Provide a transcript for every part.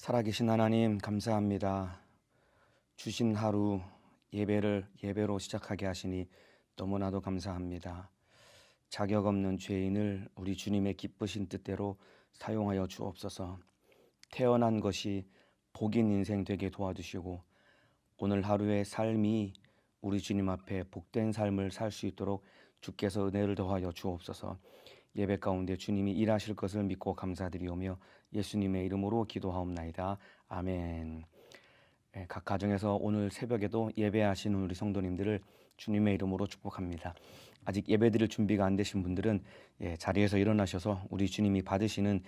살아계신 하나님 감사합니다. 주신 하루 예배로 시작하게 하시니 너무나도 감사합니다. 자격 없는 죄인을 우리 주님의 기쁘신 뜻대로 사용하여 주옵소서. 태어난 것이 복인 인생 되게 도와주시고 오늘 하루의 삶이 우리 주님 앞에 복된 삶을 살 수 있도록 주께서 은혜를 더하여 주옵소서. 예배 가운데 주님이 일하실 것을 믿고 감사드리오며 예수님의 이름으로 기도하옵나이다. 아멘. 각 가정에서 오늘 새벽에도 예배하시는 우리 성도님들을 주님의 이름으로 축복합니다. 아직 예배드릴 준비가 안 되신 분들은 자리에서 일어나셔서 우리 주님이 받으시는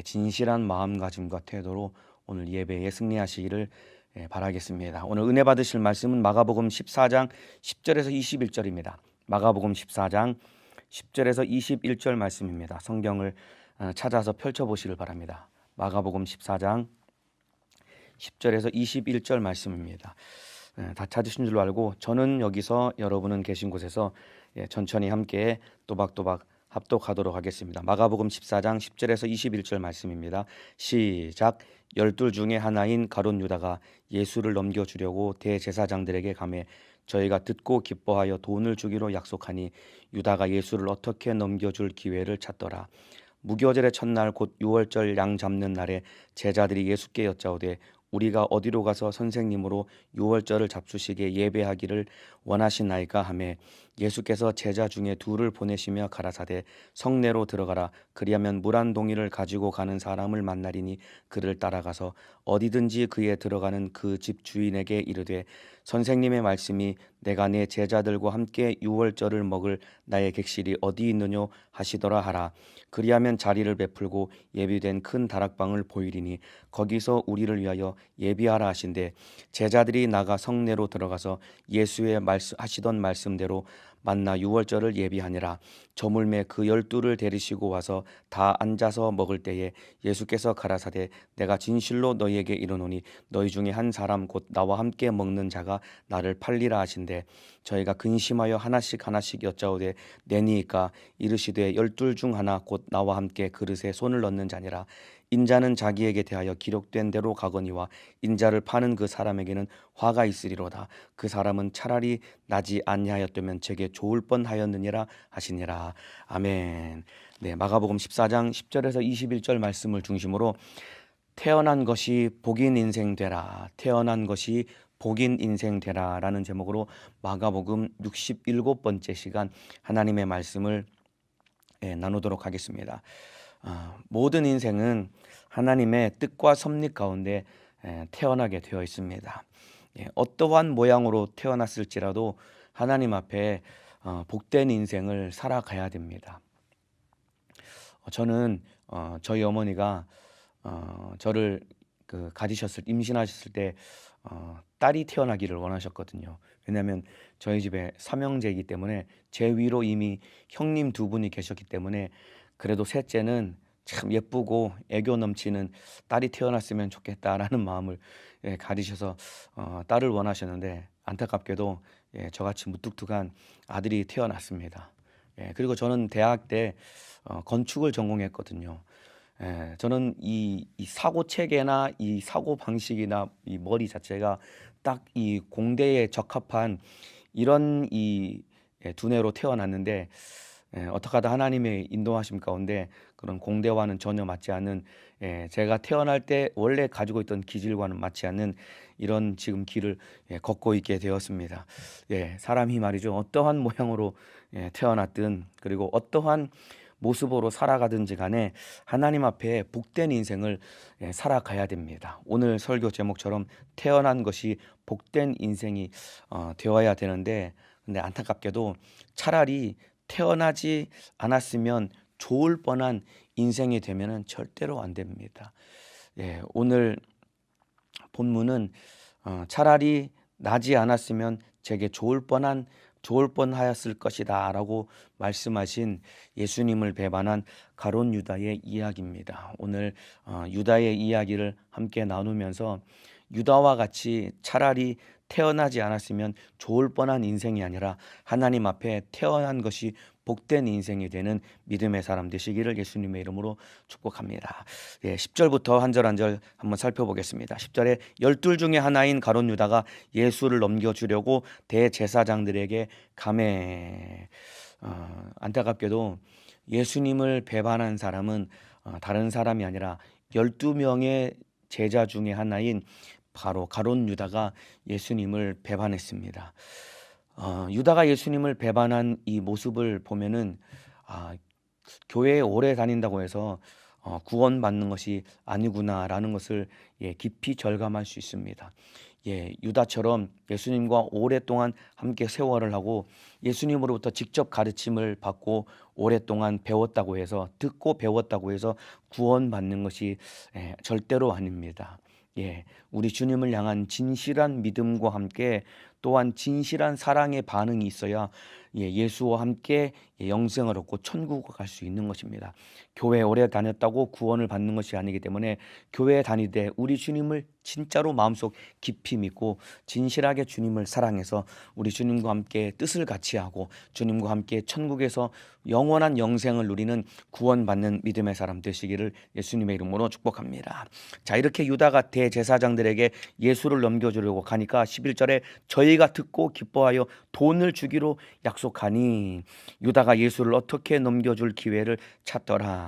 진실한 마음가짐과 태도로 오늘 예배에 승리하시기를 바라겠습니다. 오늘 은혜 받으실 말씀은 마가복음 14장 10절에서 21절입니다. 마가복음 14장 10절에서 21절 말씀입니다. 성경을 찾아서 펼쳐보시길 바랍니다. 마가복음 14장 10절에서 21절 말씀입니다. 다 찾으신 줄로 알고 저는 여기서 여러분은 계신 곳에서 천천히 함께 또박또박 합독하도록 하겠습니다. 마가복음 14장 10절에서 21절 말씀입니다. 시작. 12 중에 하나인 가룟 유다가 예수를 넘겨주려고 대제사장들에게 가매 저희가 듣고 기뻐하여 돈을 주기로 약속하니 유다가 예수를 어떻게 넘겨줄 기회를 찾더라. 무교절의 첫날 곧 유월절 양 잡는 날에 제자들이 예수께 여짜오되 우리가 어디로 가서 선생님으로 유월절을 잡수시게 예배하기를 원하시나이까 하매 예수께서 제자 중에 둘을 보내시며 가라사대 성내로 들어가라. 그리하면 물 한 동이를 가지고 가는 사람을 만나리니 그를 따라가서 어디든지 그에 들어가는 그 집 주인에게 이르되 선생님의 말씀이 내가 내 제자들과 함께 유월절을 먹을 나의 객실이 어디 있느뇨 하시더라 하라. 그리하면 자리를 베풀고 예비된 큰 다락방을 보이리니 거기서 우리를 위하여 예비하라 하신대 제자들이 나가 성내로 들어가서 예수의 하시던 말씀대로 만나 유월절을 예비하니라. 저물매 그 12를 데리시고 와서 다 앉아서 먹을 때에 예수께서 가라사대 내가 진실로 너희에게 이르노니 너희 중에 한 사람 곧 나와 함께 먹는 자가 나를 팔리라 하신대 저희가 근심하여 하나씩 여짜오되 내니이까 이르시되 12 중 하나 곧 나와 함께 그릇에 손을 넣는 자니라. 인자는 자기에게 대하여 기록된 대로 가거니와 인자를 파는 그 사람에게는 화가 있으리로다. 그 사람은 차라리 나지 아니하였다면 제게 좋을 뻔하였느니라 하시니라. 아멘. 네, 마가복음 14장 10절에서 21절 말씀을 중심으로 태어난 것이 복인 인생 되라. 태어난 것이 복인 인생 되라 라는 제목으로 마가복음 67번째 시간 하나님의 말씀을 나누도록 하겠습니다. 모든 인생은 하나님의 뜻과 섭리 가운데 태어나게 되어 있습니다. 어떠한 모양으로 태어났을지라도 하나님 앞에 복된 인생을 살아가야 됩니다. 저는 저희 어머니가 저를 임신하셨을 때 딸이 태어나기를 원하셨거든요. 왜냐하면 저희 집에 삼형제이기 때문에 제 위로 이미 형님 두 분이 계셨기 때문에 그래도 셋째는 참 예쁘고 애교 넘치는 딸이 태어났으면 좋겠다라는 마음을 가지셔서 딸을 원하셨는데 안타깝게도 저같이 무뚝뚝한 아들이 태어났습니다. 그리고 저는 대학 때 건축을 전공했거든요. 저는 이 사고 체계나 이 사고 방식이나 이 머리 자체가 딱 이 공대에 적합한 이런 두뇌로 태어났는데 어떻게 하다 하나님의 인도하심 가운데 그런 공대와는 전혀 맞지 않는 제가 태어날 때 원래 가지고 있던 기질과는 맞지 않는 이런 지금 길을 걷고 있게 되었습니다. 사람이 말이죠. 어떠한 모양으로 태어났든 그리고 어떠한 모습으로 살아가든지 간에 하나님 앞에 복된 인생을 살아가야 됩니다. 오늘 설교 제목처럼 태어난 것이 복된 인생이 되어야 되는데 근데 안타깝게도 차라리 태어나지 않았으면 좋을 뻔한 인생이 되면은 절대로 안 됩니다. 오늘 본문은 차라리 나지 않았으면 제게 좋을 뻔하였을 것이다 라고 말씀하신 예수님을 배반한 가룟 유다의 이야기입니다. 오늘 유다의 이야기를 함께 나누면서 유다와 같이 차라리 태어나지 않았으면 좋을 뻔한 인생이 아니라 하나님 앞에 태어난 것이 복된 인생이 되는 믿음의 사람 되시기를 예수님의 이름으로 축복합니다. 10절부터 한 절 한 절 한번 살펴보겠습니다. 10절에 열둘 중에 하나인 가룟 유다가 예수를 넘겨주려고 대제사장들에게 감해. 안타깝게도 예수님을 배반한 사람은 다른 사람이 아니라 12명의 제자 중에 하나인 바로 가룟 유다가 예수님을 배반했습니다. 유다가 예수님을 배반한 이 모습을 보면은 교회에 오래 다닌다고 해서 구원받는 것이 아니구나라는 것을 깊이 절감할 수 있습니다. 유다처럼 예수님과 오랫동안 함께 세월을 하고 예수님으로부터 직접 가르침을 받고 오랫동안 배웠다고 해서 듣고 배웠다고 해서 구원받는 것이 절대로 아닙니다. 우리 주님을 향한 진실한 믿음과 함께 또한 진실한 사랑의 반응이 있어야 예수와 함께 영생을 얻고 천국을 갈 수 있는 것입니다. 교회 오래 다녔다고 구원을 받는 것이 아니기 때문에 교회 다니되 우리 주님을 진짜로 마음속 깊이 믿고 진실하게 주님을 사랑해서 우리 주님과 함께 뜻을 같이 하고 주님과 함께 천국에서 영원한 영생을 누리는 구원받는 믿음의 사람 되시기를 예수님의 이름으로 축복합니다. 자, 이렇게 유다가 대제사장들에게 예수를 넘겨주려고 가니까 11절에 저희가 듣고 기뻐하여 돈을 주기로 약속하니 유다가 예수를 어떻게 넘겨줄 기회를 찾더라.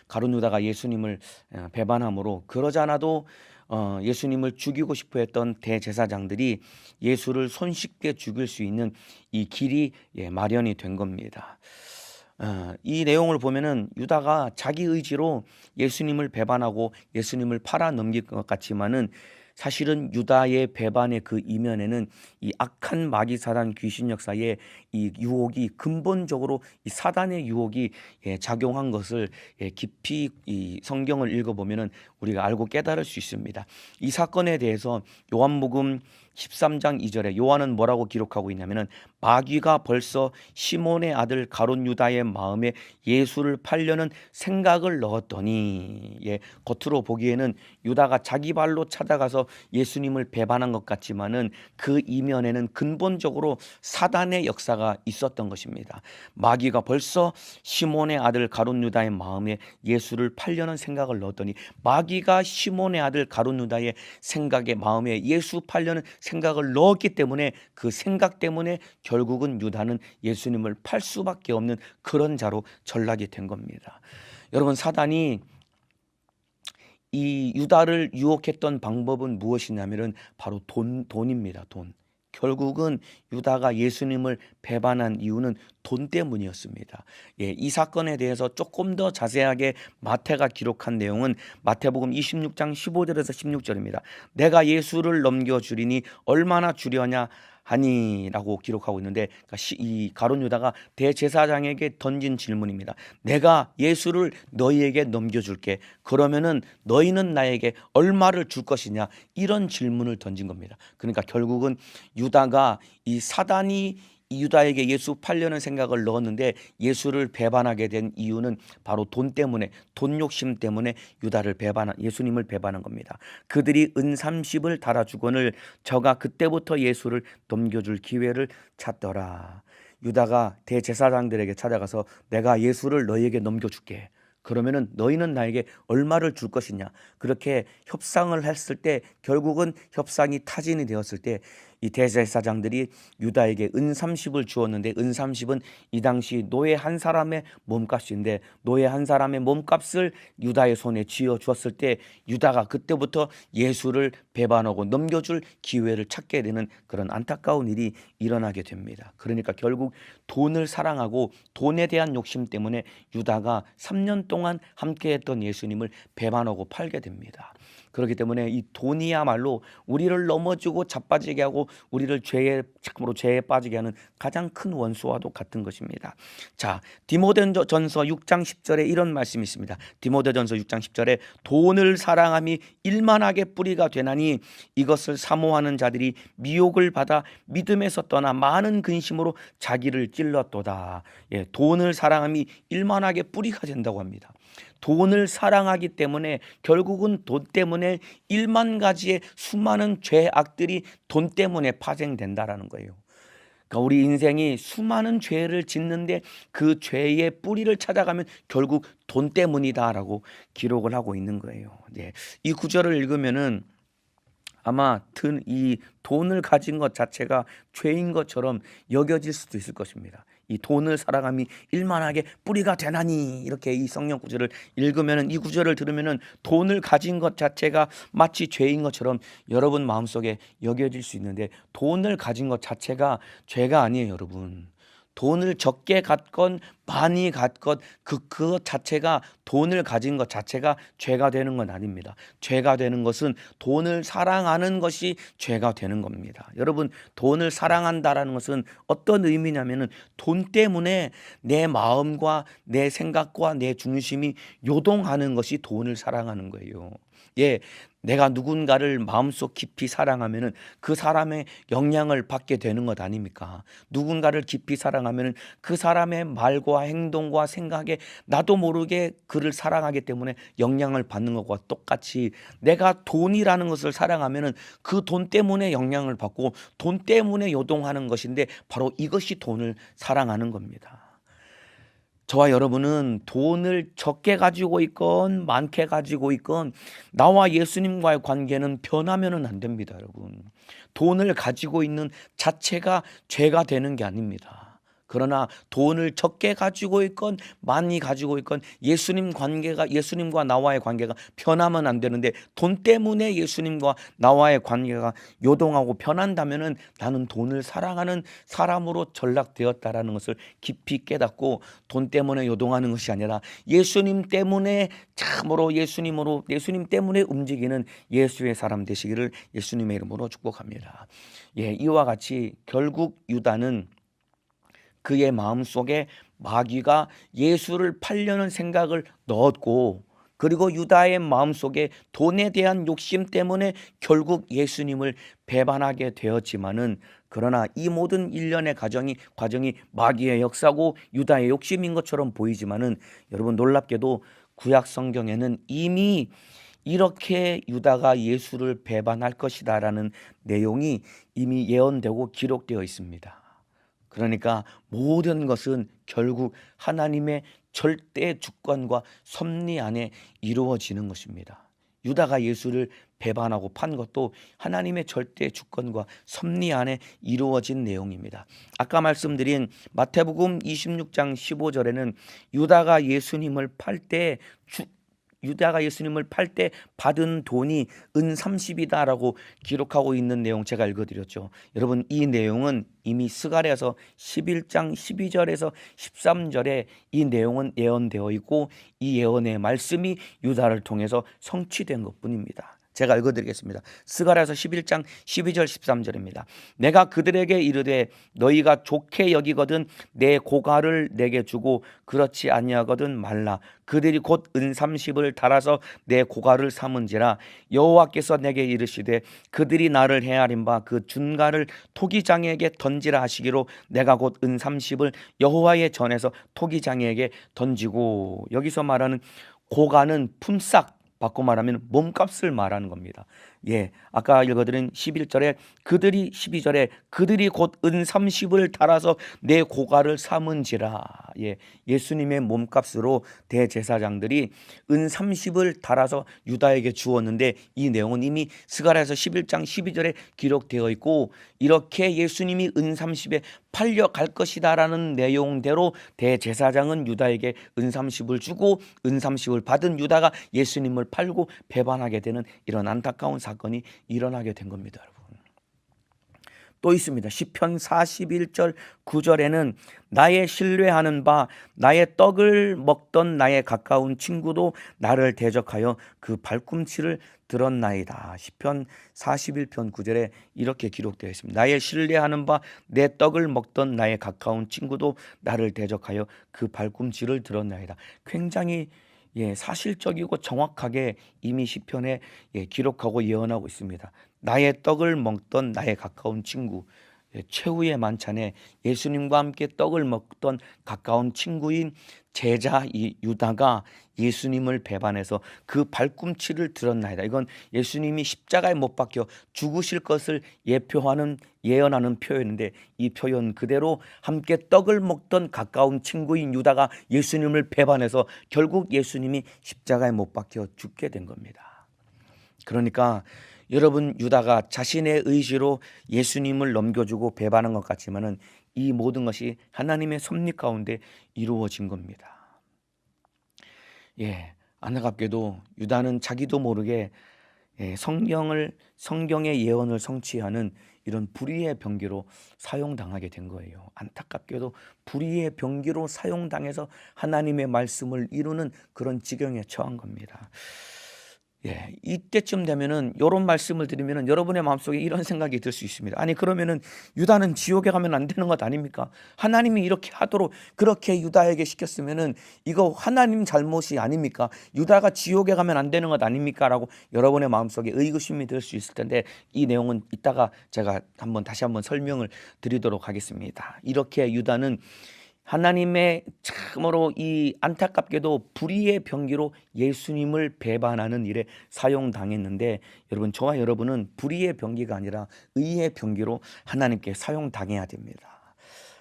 가룟 유다가 예수님을 배반함으로 그러지 않아도 예수님을 죽이고 싶어 했던 대제사장들이 예수를 손쉽게 죽일 수 있는 이 길이 마련이 된 겁니다. 이 내용을 보면은 유다가 자기 의지로 예수님을 배반하고 예수님을 팔아 넘길 것 같지만은 사실은 유다의 배반의 그 이면에는 이 악한 마귀 사단 귀신 역사의 이 유혹이 근본적으로 이 사단의 유혹이 작용한 것을 깊이 이 성경을 읽어보면은 우리가 알고 깨달을 수 있습니다. 이 사건에 대해서 요한복음 13장 2절에 요한은 뭐라고 기록하고 있냐면은 마귀가 벌써 시몬의 아들 가룟 유다의 마음에 예수를 팔려는 생각을 넣었더니 겉으로 보기에는 유다가 자기 발로 찾아가서 예수님을 배반한 것 같지만은 그 이면에는 근본적으로 사단의 역사가 있었던 것입니다. 마귀가 벌써 시몬의 아들 가룟 유다의 마음에 예수를 팔려는 생각을 넣었더니 마귀가 시몬의 아들 가룟 유다의 생각에 마음에 예수 팔려는 생각을 넣었기 때문에 그 생각 때문에 결국은 유다는 예수님을 팔 수밖에 없는 그런 자로 전락이 된 겁니다. 여러분, 사단이 이 유다를 유혹했던 방법은 무엇이냐면은 바로 돈입니다. 돈. 결국은 유다가 예수님을 배반한 이유는 돈 때문이었습니다. 이 사건에 대해서 조금 더 자세하게 마태가 기록한 내용은 마태복음 26장 15절에서 16절입니다. 내가 예수를 넘겨주리니 얼마나 주려냐 하니라고 기록하고 있는데 이 가룟 유다가 대제사장에게 던진 질문입니다. 내가 예수를 너희에게 넘겨줄게. 그러면은 너희는 나에게 얼마를 줄 것이냐? 이런 질문을 던진 겁니다. 그러니까 결국은 유다가 이 사단이 유다에게 예수 팔려는 생각을 넣었는데 예수를 배반하게 된 이유는 바로 돈 때문에, 돈 욕심 때문에 예수님을 배반한 겁니다. 그들이 은 30을 달아주거늘 저가 그때부터 예수를 넘겨줄 기회를 찾더라. 유다가 대제사장들에게 찾아가서 내가 예수를 너희에게 넘겨줄게. 그러면은 너희는 나에게 얼마를 줄 것이냐? 그렇게 협상을 했을 때 결국은 협상이 타진이 되었을 때 이 대제사장들이 유다에게 은 30을 주었는데 은 30은 이 당시 노예 한 사람의 몸값인데 노예 한 사람의 몸값을 유다의 손에 쥐어 주었을 때 유다가 그때부터 예수를 배반하고 넘겨줄 기회를 찾게 되는 그런 안타까운 일이 일어나게 됩니다. 그러니까 결국 돈을 사랑하고 돈에 대한 욕심 때문에 유다가 3년 동안 함께했던 예수님을 배반하고 팔게 됩니다. 그렇기 때문에 이 돈이야말로 우리를 넘어지고 자빠지게 하고 우리를 참으로 죄에 빠지게 하는 가장 큰 원수와도 같은 것입니다. 자, 디모데전서 6장 10절에 이런 말씀이 있습니다. 디모데전서 6장 10절에 돈을 사랑함이 일만하게 뿌리가 되나니 이것을 사모하는 자들이 미혹을 받아 믿음에서 떠나 많은 근심으로 자기를 찔렀도다. 돈을 사랑함이 일만하게 뿌리가 된다고 합니다. 돈을 사랑하기 때문에 결국은 돈 때문에 1만 가지의 수많은 죄악들이 돈 때문에 파생된다라는 거예요. 그러니까 우리 인생이 수많은 죄를 짓는데 그 죄의 뿌리를 찾아가면 결국 돈 때문이다라고 기록을 하고 있는 거예요. 네. 이 구절을 읽으면은 아마 이 돈을 가진 것 자체가 죄인 것처럼 여겨질 수도 있을 것입니다. 이 돈을 사랑함이 일만하게 뿌리가 되나니, 이렇게 이 성경 구절을 읽으면은, 이 구절을 들으면은 돈을 가진 것 자체가 마치 죄인 것처럼 여러분 마음속에 여겨질 수 있는데, 돈을 가진 것 자체가 죄가 아니에요, 여러분. 돈을 적게 갖건 많이 갖건 그것 자체가, 돈을 가진 것 자체가 죄가 되는 건 아닙니다. 죄가 되는 것은 돈을 사랑하는 것이 죄가 되는 겁니다. 여러분, 돈을 사랑한다라는 것은 어떤 의미냐면은 돈 때문에 내 마음과 내 생각과 내 중심이 요동하는 것이 돈을 사랑하는 거예요. 예, 내가 누군가를 마음속 깊이 사랑하면은 그 사람의 영향을 받게 되는 것 아닙니까? 누군가를 깊이 사랑하면은 그 사람의 말과 행동과 생각에 나도 모르게 그를 사랑하기 때문에 영향을 받는 것과 똑같이, 내가 돈이라는 것을 사랑하면은 그 돈 때문에 영향을 받고 돈 때문에 요동하는 것인데, 바로 이것이 돈을 사랑하는 겁니다. 저와 여러분은 돈을 적게 가지고 있건 많게 가지고 있건 나와 예수님과의 관계는 변하면은 안 됩니다, 여러분. 돈을 가지고 있는 자체가 죄가 되는 게 아닙니다. 그러나 돈을 적게 가지고 있건 많이 가지고 있건 예수님과 나와의 관계가 변하면 안 되는데, 돈 때문에 예수님과 나와의 관계가 요동하고 변한다면은 나는 돈을 사랑하는 사람으로 전락되었다라는 것을 깊이 깨닫고, 돈 때문에 요동하는 것이 아니라 예수님 때문에, 참으로 예수님 때문에 움직이는 예수의 사람 되시기를 예수님의 이름으로 축복합니다. 예, 이와 같이 결국 유다는 그의 마음속에 마귀가 예수를 팔려는 생각을 넣었고, 그리고 유다의 마음속에 돈에 대한 욕심 때문에 결국 예수님을 배반하게 되었지만은, 그러나 이 모든 일련의 과정이 마귀의 역사고 유다의 욕심인 것처럼 보이지만은, 여러분 놀랍게도 구약 성경에는 이미 이렇게 유다가 예수를 배반할 것이다라는 내용이 이미 예언되고 기록되어 있습니다. 그러니까 모든 것은 결국 하나님의 절대 주권과 섭리 안에 이루어지는 것입니다. 유다가 예수를 배반하고 판 것도 하나님의 절대 주권과 섭리 안에 이루어진 내용입니다. 아까 말씀드린 마태복음 26장 15절에는 유다가 예수님을 팔 때 받은 돈이 은 30이다라고 기록하고 있는 내용 제가 읽어드렸죠. 여러분, 이 내용은 이미 스가랴서 11장 12절에서 13절에 이 내용은 예언되어 있고, 이 예언의 말씀이 유다를 통해서 성취된 것뿐입니다. 제가 읽어드리겠습니다. 스가랴서 11장 12절 13절입니다. 내가 그들에게 이르되 너희가 좋게 여기거든 내 고가를 내게 주고 그렇지 아니하거든 말라. 그들이 곧 은 30을 달아서 내 고가를 삼은지라. 여호와께서 내게 이르시되 그들이 나를 헤아린 바 그 준가를 토기장에게 던지라 하시기로 내가 곧 은 30을 여호와의 전에서 토기장에게 던지고. 여기서 말하는 고가는 품삯, 바꿔 말하면 몸값을 말하는 겁니다. 예, 아까 읽어드린 11절에 12절에 그들이 곧 은 30을 달아서 내 고가를 삼은지라. 예, 예수님의 몸값으로 대제사장들이 은 30을 달아서 유다에게 주었는데, 이 내용은 이미 스가랴서 11장 12절에 기록되어 있고, 이렇게 예수님이 은 30에 팔려갈 것이다라는 내용대로 대제사장은 유다에게 은 30을 주고, 은 30을 받은 유다가 예수님을 팔고 배반하게 되는 이런 안타까운 사건이 일어나게 된 겁니다, 여러분. 또 있습니다. 시편 41절 9절에는 나의 신뢰하는 바 나의 떡을 먹던 나의 가까운 친구도 나를 대적하여 그 발꿈치를 들었나이다. 시편 41편 9절에 이렇게 기록되어 있습니다. 나의 신뢰하는 바 내 떡을 먹던 나의 가까운 친구도 나를 대적하여 그 발꿈치를 들었나이다. 굉장히 사실적이고 정확하게 이미 시편에 기록하고 예언하고 있습니다. 나의 떡을 먹던 나의 가까운 친구. 최후의 만찬에 예수님과 함께 떡을 먹던 가까운 친구인 제자 이 유다가 예수님을 배반해서 그 발꿈치를 들었나이다. 이건 예수님이 십자가에 못 박혀 죽으실 것을 예언하는 표현인데, 이 표현 그대로 함께 떡을 먹던 가까운 친구인 유다가 예수님을 배반해서 결국 예수님이 십자가에 못 박혀 죽게 된 겁니다. 그러니까 여러분, 유다가 자신의 의지로 예수님을 넘겨주고 배반한 것 같지만은 이 모든 것이 하나님의 섭리 가운데 이루어진 겁니다. 안타깝게도 유다는 자기도 모르게 성경의 예언을 성취하는 이런 불의의 병기로 사용당하게 된 거예요. 안타깝게도 불의의 병기로 사용당해서 하나님의 말씀을 이루는 그런 지경에 처한 겁니다. 이때쯤 되면은 이런 말씀을 드리면은 여러분의 마음속에 이런 생각이 들 수 있습니다. 아니, 그러면은 유다는 지옥에 가면 안 되는 것 아닙니까? 하나님이 이렇게 하도록 그렇게 유다에게 시켰으면은 이거 하나님 잘못이 아닙니까? 유다가 지옥에 가면 안 되는 것 아닙니까? 라고 여러분의 마음속에 의구심이 들 수 있을 텐데, 이 내용은 이따가 제가 다시 한번 설명을 드리도록 하겠습니다. 이렇게 유다는 하나님의 참으로 이 안타깝게도 불의의 병기로 예수님을 배반하는 일에 사용당했는데, 여러분, 저와 여러분은 불의의 병기가 아니라 의의 병기로 하나님께 사용당해야 됩니다.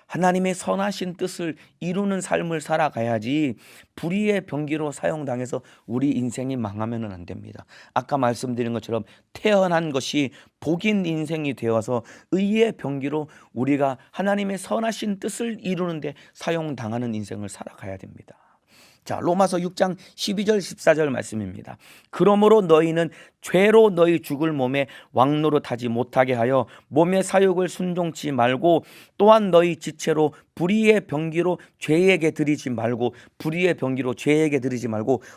하나님의 선하신 뜻을 이루는 삶을 살아가야지 불의의 병기로 사용당해서 우리 인생이 망하면 안 됩니다. 아까 말씀드린 것처럼 태어난 것이 복인 인생이 되어서 의의 병기로 우리가 하나님의 선하신 뜻을 이루는데 사용당하는 인생을 살아가야 됩니다. 자, 로마서 6장 12절 14절 말씀입니다. 그러므로 너희는 죄로 너희 죽을 몸에 왕노릇하지 못하게 하여 몸의 사욕을 순종치 말고, 또한 너희 지체로 불의의 병기로 죄에게 드리지 말고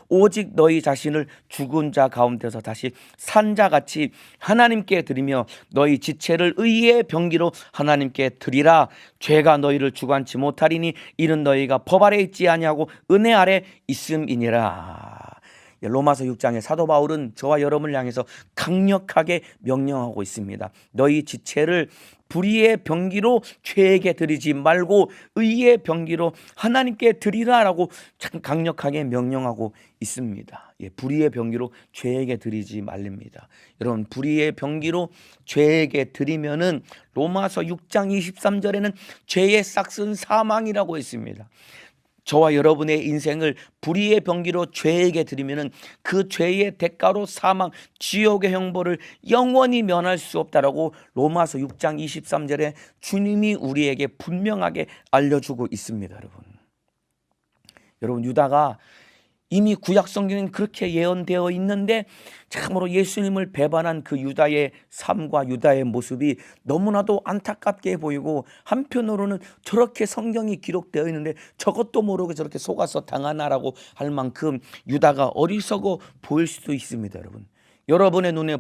오직 너희 자신을 죽은 자 가운데서 다시 산 자같이 하나님께 드리며 너희 지체를 의의 병기로 하나님께 드리라. 죄가 너희를 주관치 못하리니 이는 너희가 법 아래 있지 아니하고 은혜 아래 있음이니라. 로마서 6장에 사도 바울은 저와 여러분을 향해서 강력하게 명령하고 있습니다. 너희 지체를 불의의 병기로 죄에게 드리지 말고 의의 병기로 하나님께 드리라라고 참 강력하게 명령하고 있습니다. 불의의 병기로 죄에게 드리지 말립니다. 여러분, 불의의 병기로 죄에게 드리면은 로마서 6장 23절에는 죄의 싹은 사망이라고 했습니다. 저와 여러분의 인생을 불의의 병기로 죄에게 드리면은 그 죄의 대가로 사망, 지옥의 형벌을 영원히 면할 수 없다라고 로마서 6장 23절에 주님이 우리에게 분명하게 알려주고 있습니다. 여러분, 유다가 이미 구약 성경엔 그렇게 예언되어 있는데 참으로 예수님을 배반한 그 유다의 삶과 유다의 모습이 너무나도 안타깝게 보이고, 한편으로는 저렇게 성경이 기록되어 있는데 저것도 모르고 저렇게 속아서 당하나라고 할 만큼 유다가 어리석어 보일 수도 있습니다. 여러분의 눈으로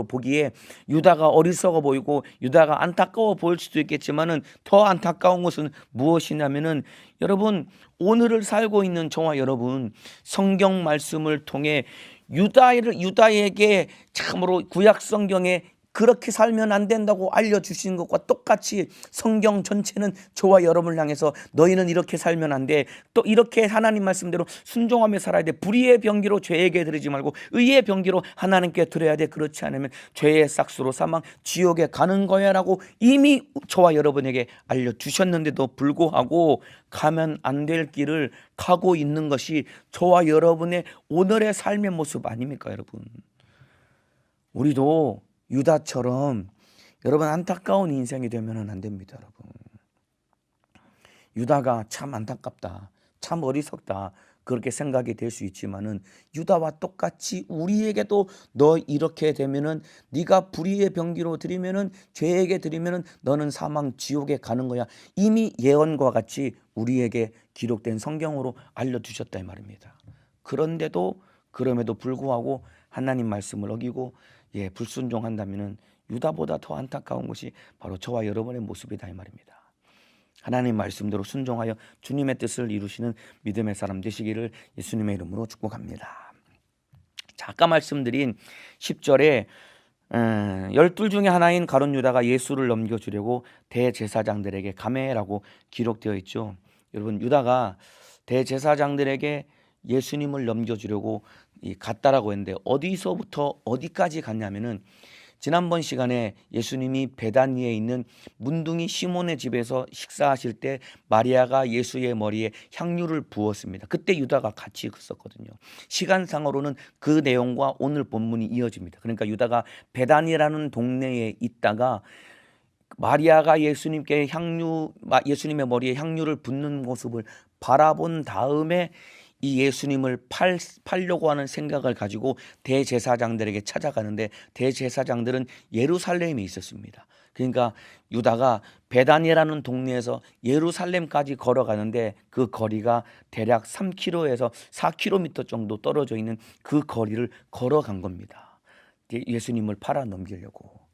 보기에 유다가 어리석어 보이고 유다가 안타까워 보일 수도 있겠지만은 더 안타까운 것은 무엇이냐면은, 여러분, 오늘을 살고 있는 저와 여러분, 성경 말씀을 통해 유다에게 참으로 구약 성경에 그렇게 살면 안 된다고 알려주신 것과 똑같이 성경 전체는 저와 여러분을 향해서 너희는 이렇게 살면 안 돼, 또 이렇게 하나님 말씀대로 순종하며 살아야 돼, 불의의 병기로 죄에게 드리지 말고 의의 병기로 하나님께 드려야 돼, 그렇지 않으면 죄의 싹수로 사망, 지옥에 가는 거야 라고 이미 저와 여러분에게 알려주셨는데도 불구하고 가면 안 될 길을 가고 있는 것이 저와 여러분의 오늘의 삶의 모습 아닙니까? 여러분, 우리도 유다처럼 여러분 안타까운 인생이 되면 안 됩니다. 여러분, 유다가 참 안타깝다, 참 어리석다, 그렇게 생각이 될 수 있지만은 유다와 똑같이 우리에게도 너 이렇게 되면은 네가 불의의 병기로 드리면은 죄에게 드리면은 너는 사망 지옥에 가는 거야, 이미 예언과 같이 우리에게 기록된 성경으로 알려주셨다 이 말입니다. 그럼에도 불구하고 하나님 말씀을 어기고 불순종한다면은 유다보다 더 안타까운 것이 바로 저와 여러분의 모습이다 이 말입니다. 하나님 말씀대로 순종하여 주님의 뜻을 이루시는 믿음의 사람 되시기를 예수님의 이름으로 축복합니다. 자, 아까 말씀드린 10절에 열둘 중에 하나인 가룟 유다가 예수를 넘겨주려고 대제사장들에게 가매라고 기록되어 있죠. 여러분, 유다가 대제사장들에게 예수님을 넘겨주려고 갔다라고 했는데 어디서부터 어디까지 갔냐면은 지난번 시간에 예수님이 베다니에 있는 문둥이 시몬의 집에서 식사하실 때 마리아가 예수의 머리에 향유를 부었습니다. 그때 유다가 같이 있었거든요. 시간상으로는 그 내용과 오늘 본문이 이어집니다. 그러니까 유다가 베다니라는 동네에 있다가 마리아가 예수님의 머리에 향유를 붓는 모습을 바라본 다음에 이 예수님을 팔려고 하는 생각을 가지고 대제사장들에게 찾아가는데 대제사장들은 예루살렘에 있었습니다. 그러니까 유다가 베다니라는 동네에서 예루살렘까지 걸어가는데 그 거리가 대략 3km에서 4km 정도 떨어져 있는 그 거리를 걸어간 겁니다. 예수님을 팔아 넘기려고.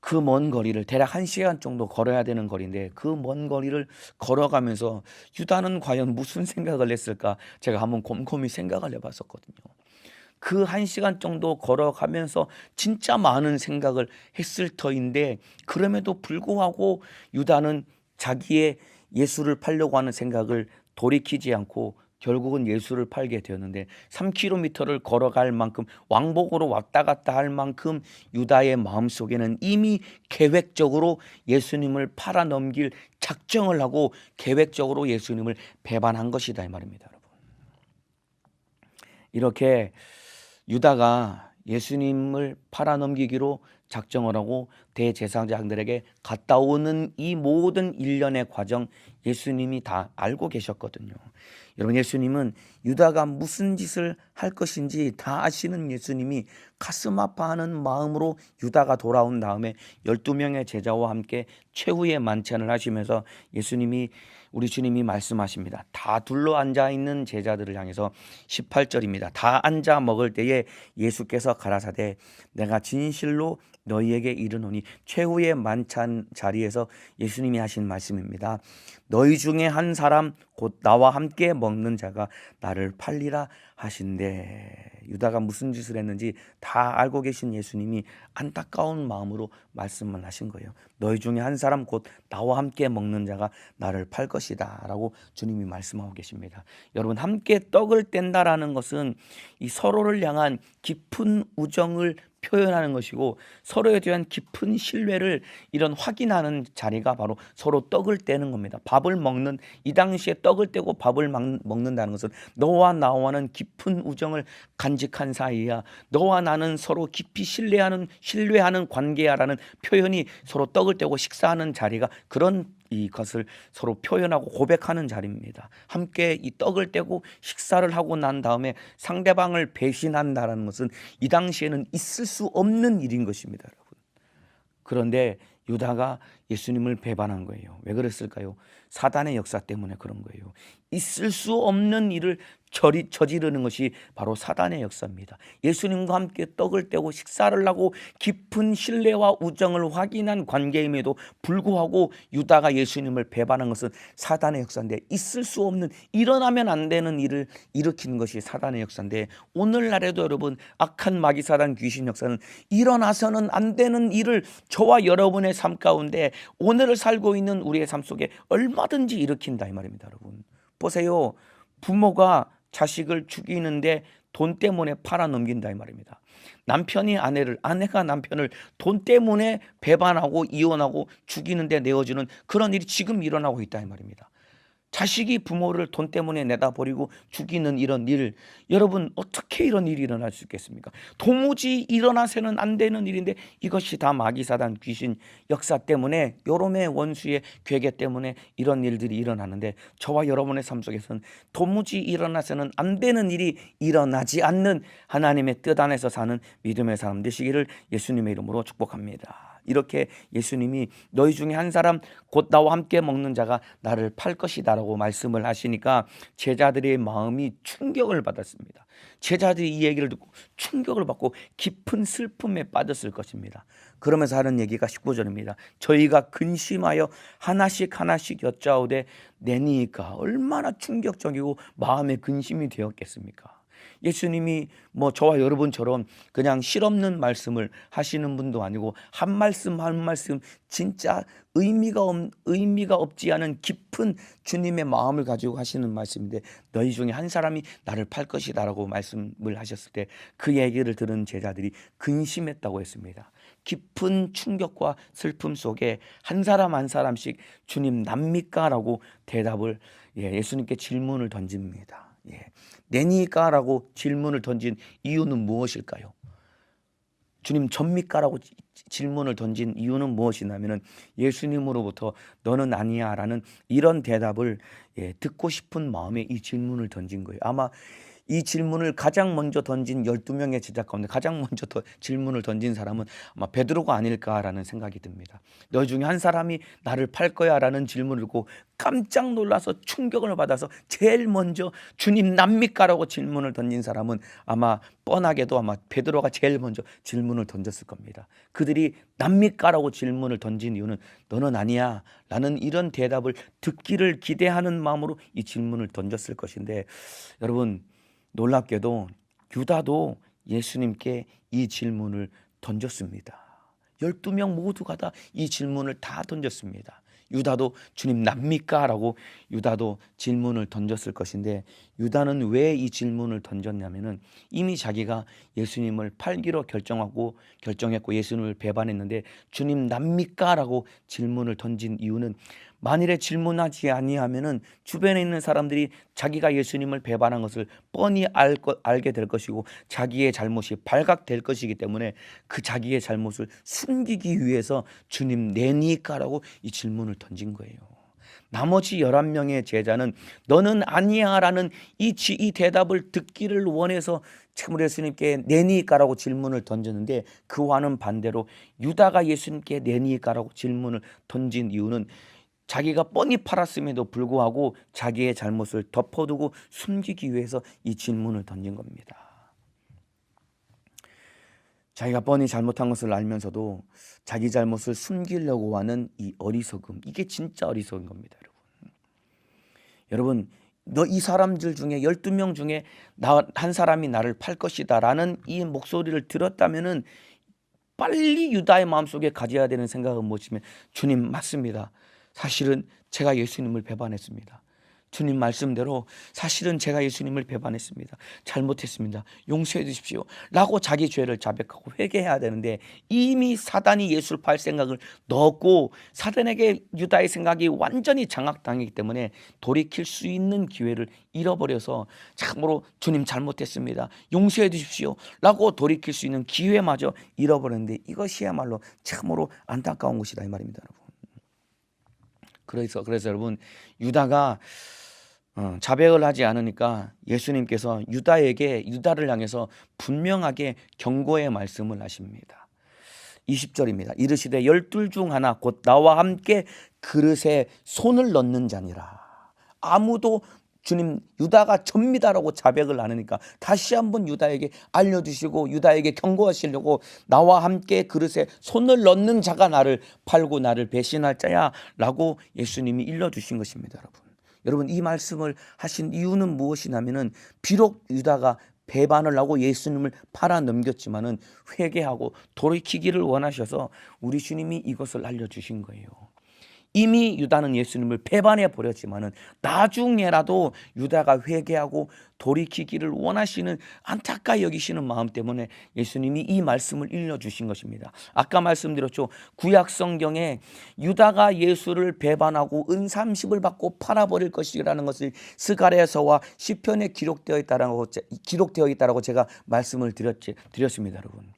그 먼 거리를 대략 1시간 정도 걸어야 되는 거리인데 그 먼 거리를 걸어가면서 유다는 과연 무슨 생각을 했을까 제가 한번 곰곰이 생각을 해봤었거든요. 그 1시간 정도 걸어가면서 진짜 많은 생각을 했을 터인데 그럼에도 불구하고 유다는 자기의 예수를 팔려고 하는 생각을 돌이키지 않고 결국은 예수를 팔게 되었는데 3km를 걸어갈 만큼 왕복으로 왔다 갔다 할 만큼 유다의 마음속에는 이미 계획적으로 예수님을 팔아 넘길 작정을 하고 계획적으로 예수님을 배반한 것이다 이 말입니다. 여러분, 이렇게 유다가 예수님을 팔아 넘기기로 작정을 하고 대제사장들에게 갔다 오는 이 모든 일련의 과정 예수님이 다 알고 계셨거든요. 여러분, 예수님은 유다가 무슨 짓을 할 것인지 다 아시는 예수님이 가슴 아파하는 마음으로 유다가 돌아온 다음에 12명의 제자와 함께 최후의 만찬을 하시면서 우리 주님이 말씀하십니다. 다 둘러앉아 있는 제자들을 향해서 18절입니다. 다 앉아 먹을 때에 예수께서 가라사대 내가 진실로 너희에게 이르노니 최후의 만찬 자리에서 예수님이 하신 말씀입니다. 너희 중에 한 사람 곧 나와 함께 먹는 자가 나를 팔리라 하신대. 유다가 무슨 짓을 했는지 다 알고 계신 예수님이 안타까운 마음으로 말씀을 하신 거예요. 너희 중에 한 사람 곧 나와 함께 먹는 자가 나를 팔 것이다 라고 주님이 말씀하고 계십니다. 여러분, 함께 떡을 뗀다라는 것은 이 서로를 향한 깊은 우정을 표현하는 것이고 서로에 대한 깊은 신뢰를 이런 확인하는 자리가 바로 서로 떡을 떼는 겁니다. 밥을 먹는 이 당시에 떡을 떼고 밥을 먹는다는 것은 너와 나와는 깊은 우정을 간직한 사이야. 너와 나는 서로 깊이 신뢰하는 관계야라는 표현이 서로 떡을 떼고 식사하는 자리가 그런 이것을 서로 표현하고 고백하는 자리입니다. 함께 이 떡을 떼고 식사를 하고 난 다음에 상대방을 배신한다는 것은 이 당시에는 있을 수 없는 일인 것입니다, 여러분. 그런데 유다가 예수님을 배반한 거예요. 왜 그랬을까요? 사단의 역사 때문에 그런 거예요. 있을 수 없는 일을 저지르는 것이 바로 사단의 역사입니다. 예수님과 함께 떡을 떼고 식사를 하고 깊은 신뢰와 우정을 확인한 관계임에도 불구하고 유다가 예수님을 배반한 것은 사단의 역사인데 있을 수 없는 일어나면 안 되는 일을 일으키는 것이 사단의 역사인데 오늘날에도 여러분 악한 마귀 사단 귀신 역사는 일어나서는 안 되는 일을 저와 여러분의 삶 가운데 오늘을 살고 있는 우리의 삶 속에 얼마든지 일으킨다 이 말입니다. 여러분 보세요. 부모가 자식을 죽이는데 돈 때문에 팔아 넘긴다 이 말입니다. 남편이 아내가 남편을 돈 때문에 배반하고 이혼하고 죽이는데 내어주는 그런 일이 지금 일어나고 있다 이 말입니다. 자식이 부모를 돈 때문에 내다 버리고 죽이는 이런 일, 여러분 어떻게 이런 일이 일어날 수 있겠습니까? 도무지 일어나서는 안 되는 일인데 이것이 다 마귀사단 귀신 역사 때문에 여름의 원수의 괴계 때문에 이런 일들이 일어나는데 저와 여러분의 삶 속에서는 도무지 일어나서는 안 되는 일이 일어나지 않는 하나님의 뜻 안에서 사는 믿음의 사람 되시기를 예수님의 이름으로 축복합니다. 이렇게 예수님이 너희 중에 한 사람 곧 나와 함께 먹는 자가 나를 팔 것이다 라고 말씀을 하시니까 제자들의 마음이 충격을 받았습니다. 제자들이 이 얘기를 듣고 충격을 받고 깊은 슬픔에 빠졌을 것입니다. 그러면서 하는 얘기가 19절입니다. 저희가 근심하여 하나씩 여짜오되 내니까 얼마나 충격적이고 마음의 근심이 되었겠습니까? 예수님이 뭐 저와 여러분처럼 그냥 실없는 말씀을 하시는 분도 아니고 한 말씀 한 말씀 진짜 의미가 없지 않은 깊은 주님의 마음을 가지고 하시는 말씀인데, 너희 중에 한 사람이 나를 팔 것이다라고 말씀을 하셨을 때 그 얘기를 들은 제자들이 근심했다고 했습니다. 깊은 충격과 슬픔 속에 한 사람 한 사람씩 주님 납니까? 라고 대답을 예수님께 질문을 던집니다. 내니까라고 질문을 던진 이유는 무엇일까요? 주님 접니까? 라고 질문을 던진 이유는 무엇이냐면 예수님으로부터 너는 아니야 라는 이런 대답을 듣고 싶은 마음에 이 질문을 던진 거예요. 아마 이 질문을 가장 먼저 던진 12명의 제자 가운데 가장 먼저 질문을 던진 사람은 아마 베드로가 아닐까라는 생각이 듭니다. 너희 중에 한 사람이 나를 팔 거야 라는 질문을 듣고 깜짝 놀라서 충격을 받아서 제일 먼저 주님 납니까? 라고 질문을 던진 사람은 아마 뻔하게도 아마 베드로가 제일 먼저 질문을 던졌을 겁니다. 그들이 납니까? 라고 질문을 던진 이유는 너는 아니야 라는 이런 대답을 듣기를 기대하는 마음으로 이 질문을 던졌을 것인데, 여러분 놀랍게도 유다도 예수님께 이 질문을 던졌습니다. 12명 모두가 다 이 질문을 다 던졌습니다. 유다도 주님 납니까? 라고 유다도 질문을 던졌을 것인데, 유다는 왜 이 질문을 던졌냐면은 이미 자기가 예수님을 팔기로 결정했고 예수님을 배반했는데 주님 납니까? 라고 질문을 던진 이유는 만일에 질문하지 아니하면은 주변에 있는 사람들이 자기가 예수님을 배반한 것을 뻔히 알게 될 것이고 자기의 잘못이 발각될 것이기 때문에 그 자기의 잘못을 숨기기 위해서 주님 내니까라고 이 질문을 던진 거예요. 나머지 11명의 제자는 너는 아니야 라는 이 대답을 듣기를 원해서 참으로 예수님께 내니까라고 질문을 던졌는데, 그와는 반대로 유다가 예수님께 내니까라고 질문을 던진 이유는 자기가 뻔히 팔았음에도 불구하고 자기의 잘못을 덮어두고 숨기기 위해서 이 질문을 던진 겁니다. 자기가 뻔히 잘못한 것을 알면서도 자기 잘못을 숨기려고 하는 이 어리석음, 이게 진짜 어리석은 겁니다. 여러분 이 사람들 중에 12명 중에 한 사람이 나를 팔 것이다 라는 이 목소리를 들었다면은 빨리 유다의 마음속에 가져야 되는 생각은 무엇이면, 주님 맞습니다. 사실은 제가 예수님을 배반했습니다. 주님 말씀대로 사실은 제가 예수님을 배반했습니다. 잘못했습니다. 용서해 주십시오 라고 자기 죄를 자백하고 회개해야 되는데, 이미 사단이 예수를 팔 생각을 넣었고 사단에게 유다의 생각이 완전히 장악당했기 때문에 돌이킬 수 있는 기회를 잃어버려서 참으로 주님 잘못했습니다. 용서해 주십시오 라고 돌이킬 수 있는 기회마저 잃어버렸는데, 이것이야말로 참으로 안타까운 것이다 이 말입니다. 여러분. 그래서 여러분 유다가 자백을 하지 않으니까 예수님께서 유다를 향해서 분명하게 경고의 말씀을 하십니다. 20절입니다. 이르시되 12 중 하나 곧 나와 함께 그릇에 손을 넣는 자니라. 아무도 주님 유다가 접니다라고 자백을 안 하니까 다시 한번 유다에게 알려주시고 유다에게 경고하시려고 나와 함께 그릇에 손을 넣는 자가 나를 팔고 나를 배신할 자야 라고 예수님이 일러주신 것입니다. 여러분 이 말씀을 하신 이유는 무엇이냐면은 비록 유다가 배반을 하고 예수님을 팔아 넘겼지만은 회개하고 돌이키기를 원하셔서 우리 주님이 이것을 알려주신 거예요. 이미 유다는 예수님을 배반해 버렸지만은 나중에라도 유다가 회개하고 돌이키기를 원하시는 안타까이 여기시는 마음 때문에 예수님이 이 말씀을 일러주신 것입니다. 아까 말씀드렸죠. 구약 성경에 유다가 예수를 배반하고 은 30을 받고 팔아버릴 것이라는 것을 스가랴서와 시편에 기록되어 있다라고 제가 말씀을 드렸습니다, 여러분.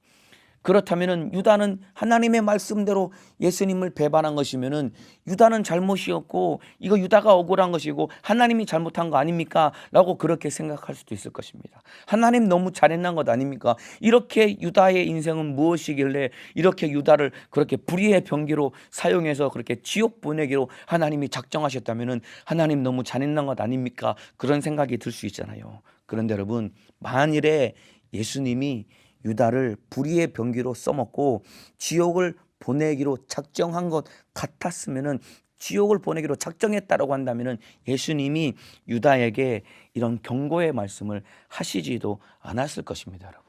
그렇다면은 유다는 하나님의 말씀대로 예수님을 배반한 것이면은 유다는 잘못이었고 이거 유다가 억울한 것이고 하나님이 잘못한 거 아닙니까? 라고 그렇게 생각할 수도 있을 것입니다. 하나님 너무 잘했는 것 아닙니까? 이렇게 유다의 인생은 무엇이길래 이렇게 유다를 그렇게 불의의 병기로 사용해서 그렇게 지옥 보내기로 하나님이 작정하셨다면은 하나님 너무 잘했는 것 아닙니까? 그런 생각이 들 수 있잖아요. 그런데 여러분 만일에 예수님이 유다를 불의의 병기로 써먹고 지옥을 보내기로 작정한 것 같았으면은 지옥을 보내기로 작정했다라고 한다면은 예수님이 유다에게 이런 경고의 말씀을 하시지도 않았을 것입니다, 여러분.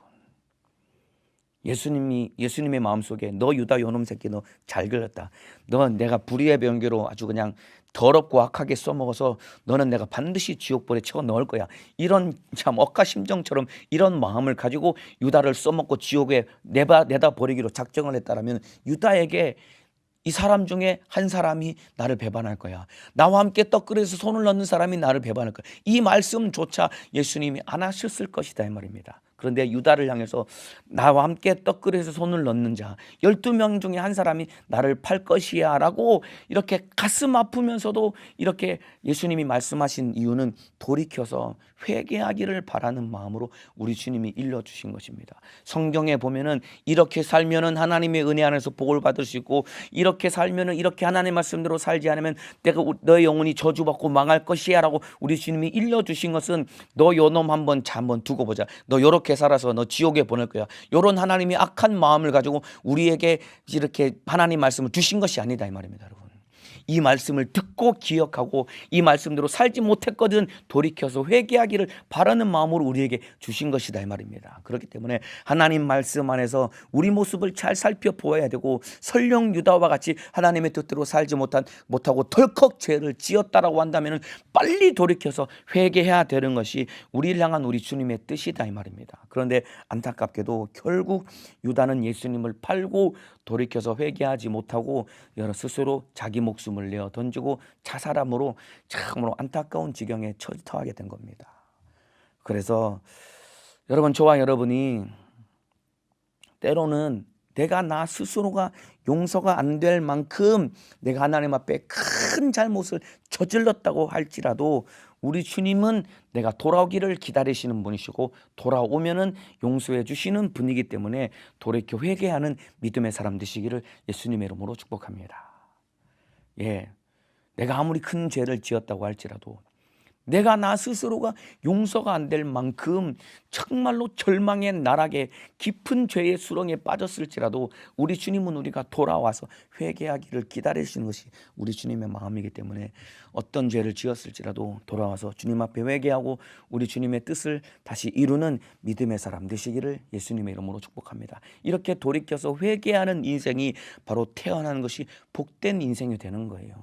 예수님의 마음속에 너 유다 요놈 새끼 너 잘 걸렸다. 너 내가 불의의 변개로 아주 그냥 더럽고 악하게 써먹어서 너는 내가 반드시 지옥불에 채워 넣을 거야. 이런 참 억하심정처럼 이런 마음을 가지고 유다를 써먹고 지옥에 내다 버리기로 작정을 했다라면 유다에게 이 사람 중에 한 사람이 나를 배반할 거야. 나와 함께 떡그릇에서 손을 넣는 사람이 나를 배반할 거야. 이 말씀조차 예수님이 안 하셨을 것이다 이 말입니다. 그런데 유다를 향해서 나와 함께 떡그릇에서 손을 넣는 자 12명 중에 한 사람이 나를 팔 것이야 라고 이렇게 가슴 아프면서도 이렇게 예수님이 말씀하신 이유는 돌이켜서 회개하기를 바라는 마음으로 우리 주님이 일러주신 것입니다. 성경에 보면은 이렇게 살면은 하나님의 은혜 안에서 복을 받을 수 있고 이렇게 살면은 이렇게 하나님의 말씀대로 살지 않으면 내가 너의 영혼이 저주받고 망할 것이야 라고 우리 주님이 일러주신 것은 너 요놈 한번 두고 보자. 너 요렇게 살아서 너 지옥에 보낼 거야. 요런 하나님이 악한 마음을 가지고 우리에게 이렇게 하나님 말씀을 주신 것이 아니다 이 말입니다, 여러분. 이 말씀을 듣고 기억하고 이 말씀대로 살지 못했거든 돌이켜서 회개하기를 바라는 마음으로 우리에게 주신 것이다 이 말입니다. 그렇기 때문에 하나님 말씀 안에서 우리 모습을 잘 살펴보아야 되고 설령 유다와 같이 하나님의 뜻대로 살지 못하고 덜컥 죄를 지었다라고 한다면 빨리 돌이켜서 회개해야 되는 것이 우리를 향한 우리 주님의 뜻이다 이 말입니다. 그런데 안타깝게도 결국 유다는 예수님을 팔고 돌이켜서 회개하지 못하고 스스로 자기 목숨을 내어 던지고 자살함으로 참으로 안타까운 지경에 처하게 된 겁니다. 그래서 여러분, 저와 여러분이 때로는 내가 나 스스로가 용서가 안 될 만큼 내가 하나님 앞에 큰 잘못을 저질렀다고 할지라도 우리 주님은 내가 돌아오기를 기다리시는 분이시고 돌아오면은 용서해 주시는 분이기 때문에 돌이켜 회개하는 믿음의 사람 되시기를 예수님의 이름으로 축복합니다. 예, 내가 아무리 큰 죄를 지었다고 할지라도 내가 나 스스로가 용서가 안 될 만큼 정말로 절망의 나락에 깊은 죄의 수렁에 빠졌을지라도 우리 주님은 우리가 돌아와서 회개하기를 기다리시는 것이 우리 주님의 마음이기 때문에 어떤 죄를 지었을지라도 돌아와서 주님 앞에 회개하고 우리 주님의 뜻을 다시 이루는 믿음의 사람 되시기를 예수님의 이름으로 축복합니다. 이렇게 돌이켜서 회개하는 인생이 바로 태어나는 것이 복된 인생이 되는 거예요.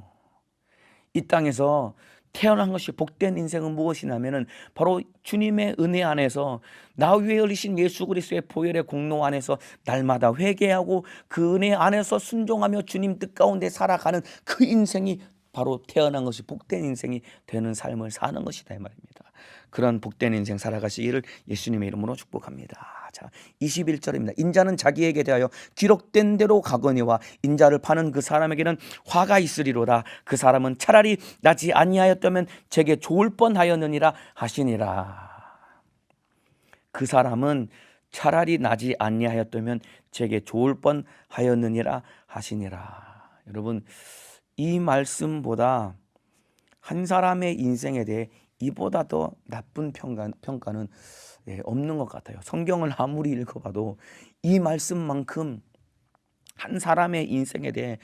이 땅에서 태어난 것이 복된 인생은 무엇이냐면은 바로 주님의 은혜 안에서 나 위에 흘리신 예수 그리스도의 보혈의 공로 안에서 날마다 회개하고 그 은혜 안에서 순종하며 주님 뜻 가운데 살아가는 그 인생이 바로 태어난 것이 복된 인생이 되는 삶을 사는 것이다 이 말입니다. 그런 복된 인생 살아가시기를 예수님의 이름으로 축복합니다. 자, 21절입니다. 인자는 자기에게 대하여 기록된 대로 가거니와 인자를 파는 그 사람에게는 화가 있으리로다. 그 사람은 차라리 나지 아니하였다면 제게 좋을 뻔하였느니라 하시니라. 그 사람은 차라리 나지 아니하였다면 제게 좋을 뻔하였느니라 하시니라. 여러분, 이 말씀보다 한 사람의 인생에 대해 이보다 더 나쁜 평가는 없는 것 같아요. 성경을 아무리 읽어봐도 이 말씀만큼 한 사람의 인생에 대해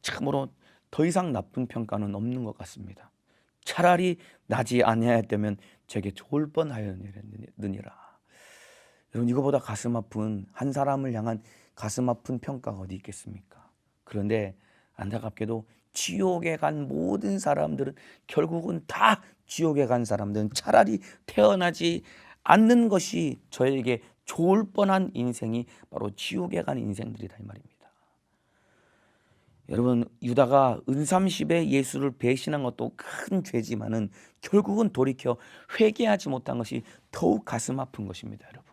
참으로 더 이상 나쁜 평가는 없는 것 같습니다. 차라리 나지 아니하였다면 제게 좋을 뻔하였느니라. 여러분, 이거보다 가슴 아픈 한 사람을 향한 가슴 아픈 평가가 어디 있겠습니까? 그런데 안타깝게도 지옥에 간 모든 사람들은 결국은 다 지옥에 간 사람들은 차라리 태어나지 않는 것이 저에게 좋을 뻔한 인생이 바로 지옥에 간 인생들이다 이 말입니다. 여러분, 유다가 은삼십에 예수를 배신한 것도 큰 죄지만은 결국은 돌이켜 회개하지 못한 것이 더욱 가슴 아픈 것입니다. 여러분,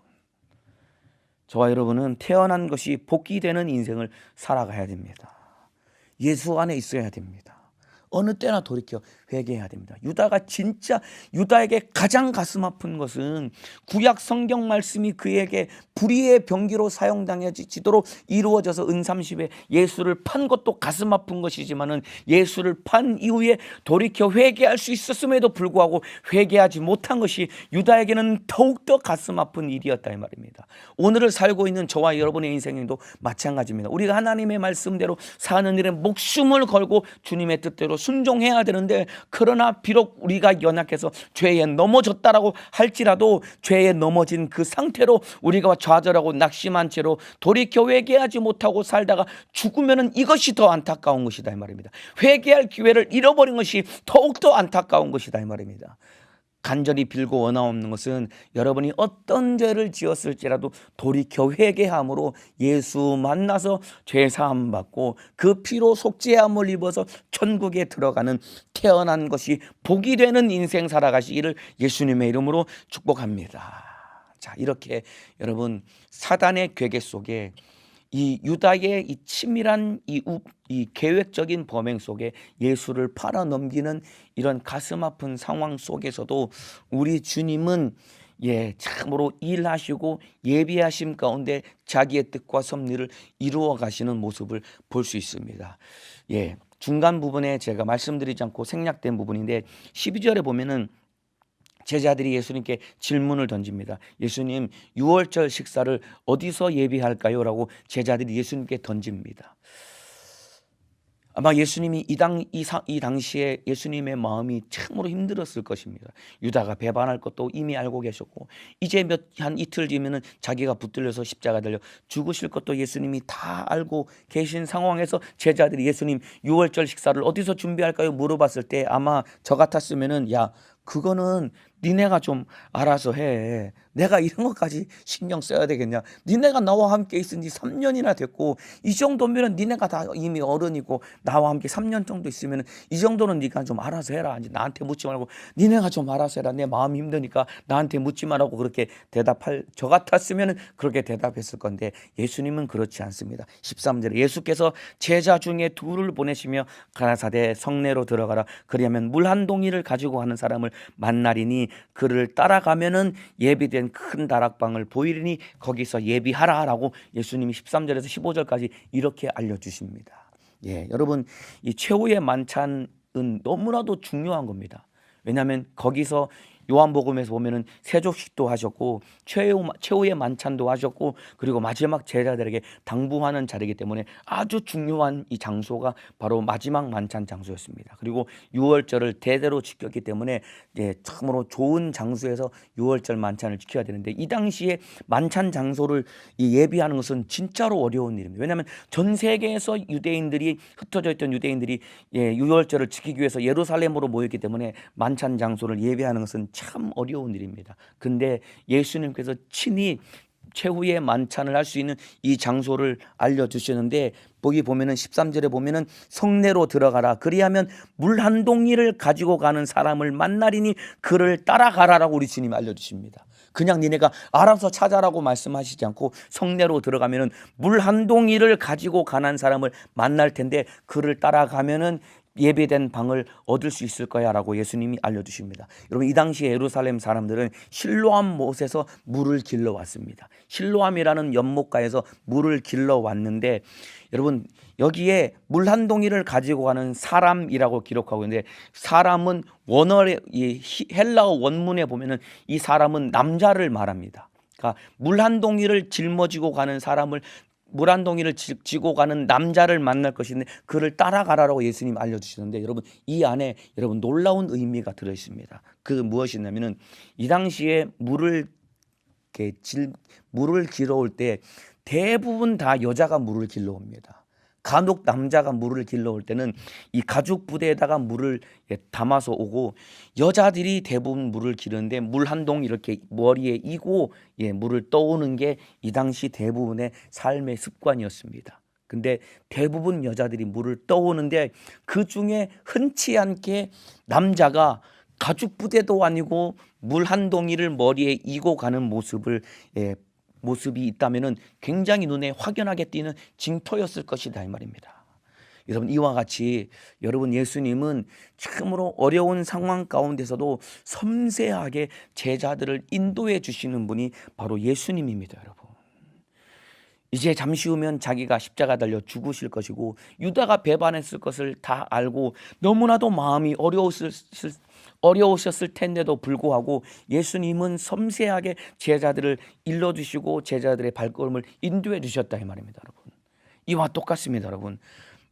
저와 여러분은 태어난 것이 복이 되는 인생을 살아가야 됩니다. 예수 안에 있어야 됩니다. 어느 때나 돌이켜 회개해야 됩니다. 유다에게 가장 가슴 아픈 것은 구약 성경 말씀이 그에게 불의의 병기로 사용당해지도록 이루어져서 은30에 예수를 판 것도 가슴 아픈 것이지만은 예수를 판 이후에 돌이켜 회개할 수 있었음에도 불구하고 회개하지 못한 것이 유다에게는 더욱더 가슴 아픈 일이었다 이 말입니다. 오늘을 살고 있는 저와 여러분의 인생에도 마찬가지입니다. 우리가 하나님의 말씀대로 사는 일에 목숨을 걸고 주님의 뜻대로 순종해야 되는데, 그러나 비록 우리가 연약해서 죄에 넘어졌다라고 할지라도 죄에 넘어진 그 상태로 우리가 좌절하고 낙심한 채로 돌이켜 회개하지 못하고 살다가 죽으면은 이것이 더 안타까운 것이다 이 말입니다. 회개할 기회를 잃어버린 것이 더욱더 안타까운 것이다 이 말입니다. 간절히 빌고 원하옵는 것은 여러분이 어떤 죄를 지었을지라도 돌이켜 회개함으로 예수 만나서 죄 사함 받고 그 피로 속죄함을 입어서 천국에 들어가는 태어난 것이 복이 되는 인생 살아가시기를 예수님의 이름으로 축복합니다. 자, 이렇게 여러분, 사단의 괴계 속에 이 유다의 이 치밀한 이 계획적인 범행 속에 예수를 팔아넘기는 이런 가슴 아픈 상황 속에서도 우리 주님은 참으로 일하시고 예비하심 가운데 자기의 뜻과 섭리를 이루어 가시는 모습을 볼 수 있습니다. 중간 부분에 제가 말씀드리지 않고 생략된 부분인데 12절에 보면은 제자들이 예수님께 질문을 던집니다. 예수님, 유월절 식사를 어디서 예비할까요? 라고 제자들이 예수님께 던집니다. 아마 예수님이 이 당시에 예수님의 마음이 참으로 힘들었을 것입니다. 유다가 배반할 것도 이미 알고 계셨고, 이제 한 이틀 뒤면은 자기가 붙들려서 십자가 달려 죽으실 것도 예수님이 다 알고 계신 상황에서 제자들이 예수님, 유월절 식사를 어디서 준비할까요? 물어봤을 때 아마 저 같았으면은 그거는 니네가 좀 알아서 해. 내가 이런 것까지 신경 써야 되겠냐. 니네가 나와 함께 있은 지 3년이나 됐고, 이 정도면 니네가 다 이미 어른이고 나와 함께 3년 정도 있으면 이 정도는 네가 좀 알아서 해라. 이제 나한테 묻지 말고 니네가 좀 알아서 해라. 내 마음이 힘드니까 나한테 묻지 말라고 그렇게 저 같았으면 그렇게 대답했을 건데, 예수님은 그렇지 않습니다. 13절에 예수께서 제자 중에 둘을 보내시며 가라사대 성내로 들어가라. 그리하면 물 한 동이를 가지고 가는 사람을 만나리니 그를 따라가면은 예비된 큰 다락방을 보이리니 거기서 예비하라라고 예수님이 13절에서 15절까지 이렇게 알려주십니다. 여러분, 이 최후의 만찬은 너무나도 중요한 겁니다. 왜냐하면 거기서 요한복음에서 보면은 세족식도 하셨고 최후의 만찬도 하셨고, 그리고 마지막 제자들에게 당부하는 자리이기 때문에 아주 중요한 이 장소가 바로 마지막 만찬 장소였습니다. 그리고 유월절을 대대로 지켰기 때문에 참으로 좋은 장소에서 유월절 만찬을 지켜야 되는데, 이 당시에 만찬 장소를 예비하는 것은 진짜로 어려운 일입니다. 왜냐하면 전 세계에서 흩어져 있던 유대인들이 유월절을 지키기 위해서 예루살렘으로 모였기 때문에 만찬 장소를 예비하는 것은 참 어려운 일입니다. 근데 예수님께서 친히 최후의 만찬을 할 수 있는 이 장소를 알려주시는데, 거기 보면은 13절에 보면은 성내로 들어가라. 그리하면 물 한 동이를 가지고 가는 사람을 만나리니 그를 따라가라라고 우리 주님이 알려주십니다. 그냥 니네가 알아서 찾아라고 말씀하시지 않고 성내로 들어가면은 물 한 동이를 가지고 가는 사람을 만날 텐데 그를 따라가면은 예배된 방을 얻을 수 있을 거야 라고 예수님이 알려주십니다. 여러분, 이 당시 예루살렘 사람들은 실로암 못에서 물을 길러왔습니다. 실로암이라는 연못가에서 물을 길러왔는데, 여러분, 여기에 물 한 동이를 가지고 가는 사람이라고 기록하고 있는데, 사람은 헬라어 원문에 보면은 이 사람은 남자를 말합니다. 그러니까 물 한 동이를 짊어지고 가는 사람을, 물 한 동이를 지고 가는 남자를 만날 것인데 그를 따라가라라고 예수님 알려주시는데, 여러분, 이 안에 놀라운 의미가 들어있습니다. 그 무엇이냐면은 이 당시에 물을 길러올 때 대부분 다 여자가 물을 길러옵니다. 간혹 남자가 물을 길러올 때는 이 가죽 부대에다가 물을 담아서 오고, 여자들이 대부분 물을 기르는데 물 한 동 이렇게 머리에 이고 물을 떠오는 게 이 당시 대부분의 삶의 습관이었습니다. 근데 대부분 여자들이 물을 떠오는데 그 중에 흔치 않게 남자가 가죽 부대도 아니고 물 한 동이를 머리에 이고 가는 모습이 있다면은 굉장히 눈에 확연하게 띄는 징토였을 것이다 이 말입니다. 여러분 이와 같이 여러분 예수님은 참으로 어려운 상황 가운데서도 섬세하게 제자들을 인도해 주시는 분이 바로 예수님입니다, 여러분. 이제 잠시 후면 자기가 십자가 달려 죽으실 것이고 유다가 배반했을 것을 다 알고 너무나도 마음이 어려우셨을 텐데도 불구하고 예수님은 섬세하게 제자들을 일러주시고 제자들의 발걸음을 인도해 주셨다 이 말입니다, 여러분. 이와 똑같습니다, 여러분.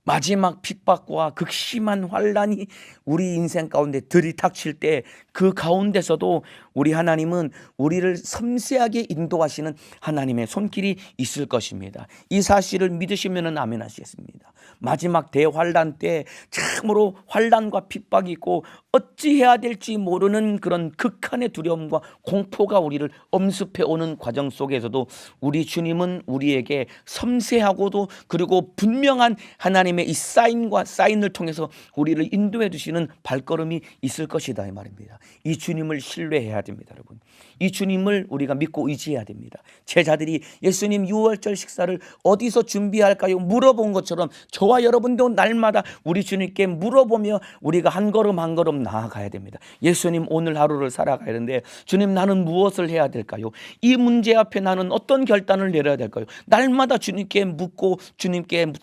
마지막 핍박과 극심한 환란이 우리 인생 가운데 들이닥칠 때 그 가운데서도 우리 하나님은 우리를 섬세하게 인도하시는 하나님의 손길이 있을 것입니다. 이 사실을 믿으시면 아멘 하시겠습니다. 마지막 대환란 때 참으로 환란과 핍박이 있고 어찌해야 될지 모르는 그런 극한의 두려움과 공포가 우리를 엄습해 오는 과정 속에서도 우리 주님은 우리에게 섬세하고도 그리고 분명한 하나님의 이 사인을 통해서 우리를 인도해 주시는 발걸음이 있을 것이다 이 말입니다. 이 주님을 신뢰해야 됩니다, 여러분. 이 주님을 우리가 믿고 의지해야 됩니다. 제자들이 예수님 유월절 식사를 어디서 준비할까요? 물어본 것처럼 저와 여러분도 날마다 우리 주님께 물어보며 우리가 한 걸음 한 걸음 나아가야 됩니다. 예수님 오늘 하루를 살아가야 되는데 주님 나는 무엇을 해야 될까요? 이 문제 앞에 나는 어떤 결단을 내려야 될까요? 날마다 주님께 묻고 주님께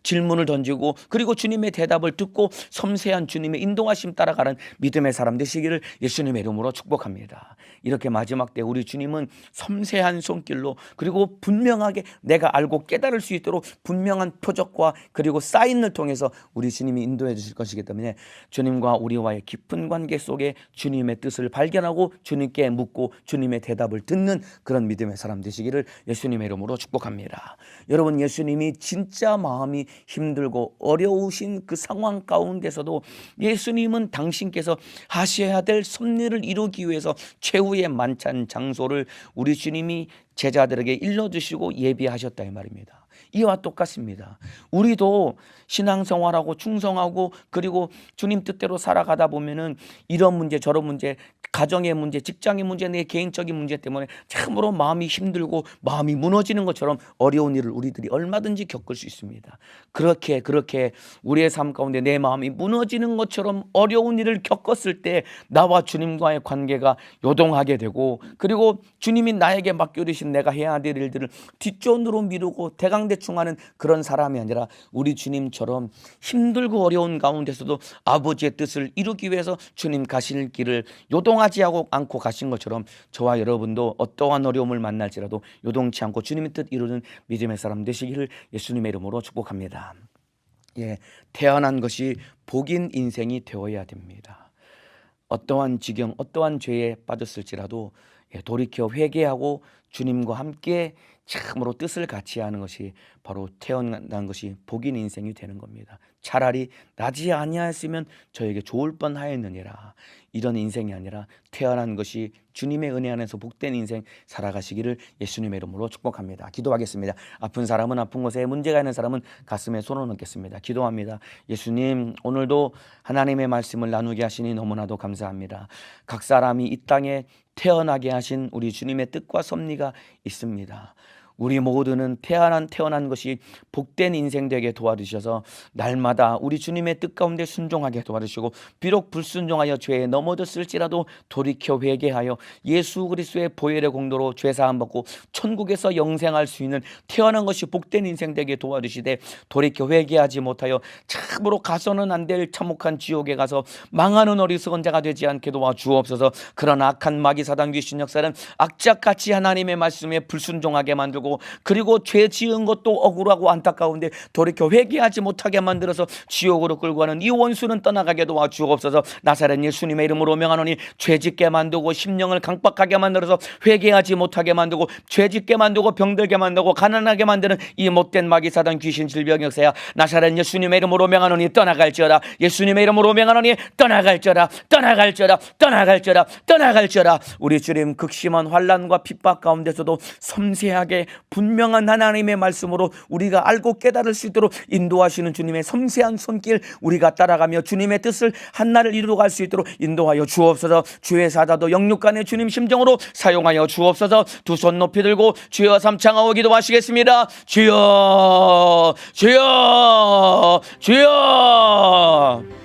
질문을 던지고 그리고 주님의 대답을 듣고 섬세한 주님의 인도하심 따라가는 믿음의 사람 되시기를 예수님의 이름으로 축복합니다. 이렇게 마지막 때 우리 주님은 섬세한 손길로 그리고 분명하게 내가 알고 깨달을 수 있도록 분명한 표적과 그리고 사인을 통해서 우리 주님이 인도해 주실 것이기 때문에 주님과 우리와의 깊은 관계 속에 주님의 뜻을 발견하고 주님께 묻고 주님의 대답을 듣는 그런 믿음의 사람 되시기를 예수님의 이름으로 축복합니다. 여러분 예수님이 진짜 마음이 힘들고 어려우신 그 상황 가운데서도 예수님은 당신께서 하셔야 될 섭리를 이루기 위해서 최후의 만찬 장소를 우리 주님이 제자들에게 일러주시고 예비하셨다 이 말입니다. 이와 똑같습니다. 우리도 신앙생활하고 충성하고 그리고 주님 뜻대로 살아가다 보면은 이런 문제 저런 문제 가정의 문제 직장의 문제 내 개인적인 문제 때문에 참으로 마음이 힘들고 마음이 무너지는 것처럼 어려운 일을 우리들이 얼마든지 겪을 수 있습니다. 그렇게 우리의 삶 가운데 내 마음이 무너지는 것처럼 어려운 일을 겪었을 때 나와 주님과의 관계가 요동하게 되고 그리고 주님이 나에게 맡겨주신 내가 해야 될 일들을 뒷전으로 미루고 대강대충하는 그런 사람이 아니라 우리 주님처럼 힘들고 어려운 가운데서도 아버지의 뜻을 이루기 위해서 주님 가실 길을 요동하지 않고 가신 것처럼 저와 여러분도 어떠한 어려움을 만날지라도 요동치 않고 주님의 뜻 이루는 믿음의 사람 되시기를 예수님의 이름으로 축복합니다. 태어난 것이 복인 인생이 되어야 됩니다. 어떠한 지경 어떠한 죄에 빠졌을지라도 돌이켜 회개하고 주님과 함께 참으로 뜻을 같이 하는 것이 바로 태어난 것이 복인 인생이 되는 겁니다. 차라리 나지 아니하였으면 저에게 좋을 뻔하였느니라. 이런 인생이 아니라 태어난 것이 주님의 은혜 안에서 복된 인생 살아가시기를 예수님의 이름으로 축복합니다. 기도하겠습니다. 아픈 사람은 아픈 곳에 문제가 있는 사람은 가슴에 손을 얹겠습니다. 기도합니다. 예수님 오늘도 하나님의 말씀을 나누게 하시니 너무나도 감사합니다. 각 사람이 이 땅에 태어나게 하신 우리 주님의 뜻과 섭리가 있습니다. 우리 모두는 태어난 것이 복된 인생 되게 도와주셔서 날마다 우리 주님의 뜻 가운데 순종하게 도와주시고 비록 불순종하여 죄에 넘어졌을지라도 돌이켜 회개하여 예수 그리스도의 보혈의 공로로 죄사함 받고 천국에서 영생할 수 있는 태어난 것이 복된 인생 되게 도와주시되 돌이켜 회개하지 못하여 참으로 가서는 안 될 참혹한 지옥에 가서 망하는 어리석은 자가 되지 않게 도와주옵소서. 그런 악한 마귀 사단 귀신 역사는 악착같이 하나님의 말씀에 불순종하게 만들고 그리고 죄 지은 것도 억울하고 안타까운데 돌이켜 회개하지 못하게 만들어서 지옥으로 끌고 가는 이 원수는 떠나가게 도와주옵소서. 나사렛 예수님의 이름으로 명하노니 죄짓게 만들고 심령을 강박하게 만들어서 회개하지 못하게 만들고 죄짓게 만들고 병들게 만들고 가난하게 만드는 이 못된 마귀 사단 귀신 질병 역사야 나사렛 예수님의 이름으로 명하노니 떠나갈지어다. 예수님의 이름으로 명하노니 떠나갈지어다. 떠나갈지어다. 우리 주님 극심한 환난과 핍박 가운데서도 섬세하게 분명한 하나님의 말씀으로 우리가 알고 깨달을 수 있도록 인도하시는 주님의 섬세한 손길 우리가 따라가며 주님의 뜻을 한나를 이루어갈 수 있도록 인도하여 주옵소서. 주의 사자도 영육간의 주님 심정으로 사용하여 주옵소서. 두 손 높이 들고 주여 삼창하고 기도하시겠습니다. 주여 주여 주여.